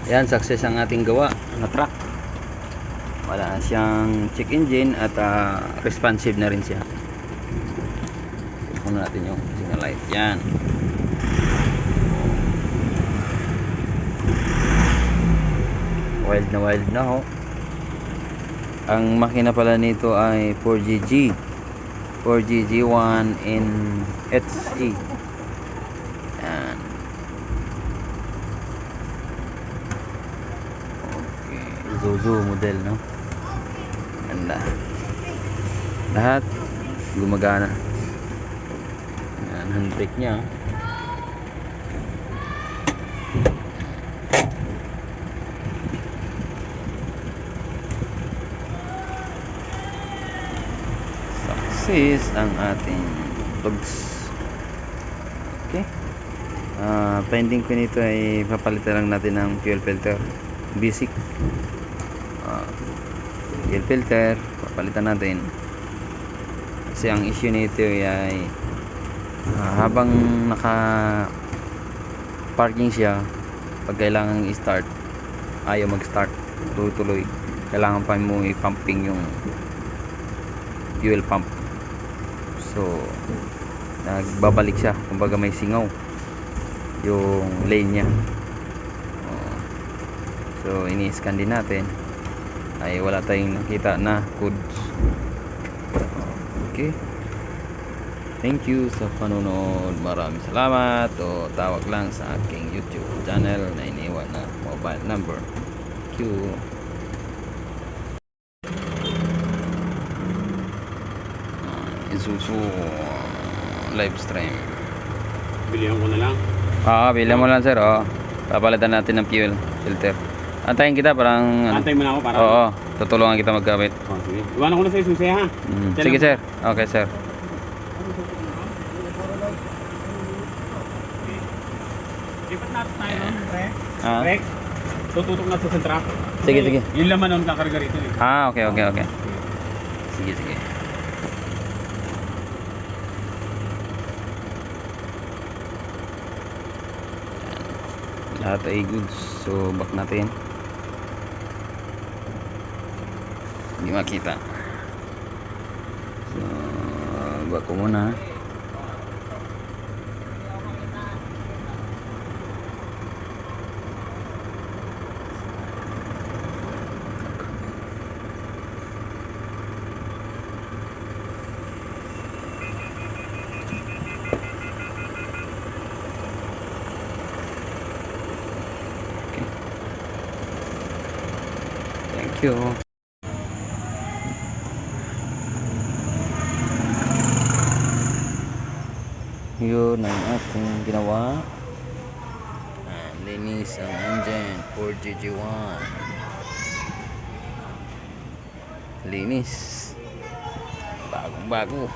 Yan, success ang ating gawa na truck. Wala siyang check engine at responsive na rin siya. Puno natin yung signal light. Yan. Wild na ho. Ang makina pala nito ay 4GG 4GG1 in HE. Yan. Okay, Zuzu model, no? Ganda. Lahat gumagana. Yan, handbrake niya. Success ang ating vlogs. Okay. Pending ko nito ay papalitan lang natin ng fuel filter. Basic. Fuel filter, papalitan natin. Kasi ang issue nito ay habang naka parking siya, pag kailangan i-start, ayaw mag-start, tuloy-tuloy. Kailangan pa mo i-pumping yung fuel pump. So nagbabalik siya, kumbaga may singaw yung lane niya. So ini-scan din natin, ay wala tayong nakita na codes. Okay, thank you sa panunod. Maraming salamat. O tawag lang sa aking YouTube channel na iniwan na mobile number. Thank you. Isuzu live stream. Bilihan ko na lang. Bilihan mo lang, sir. Papalitan natin ng fuel filter. Antayin kita, parang Antay mo na ako para. Oo, tutulungan kita maggamit. Sige. Iwanan ko na sa susi, ha. Sige, sir. Okay, sir. Lipat natin tayo nun, Rex. Tututok na sa truck. Sige, sige. Yung laman nun kakarga rito eh. Okay. Sige. Lahat ay goods. So back natin. Hindi makita. So back ko muna. Thank you. Yun ang ating ginawa. Linis ang engine 4GG1. Linis. Bagong bago.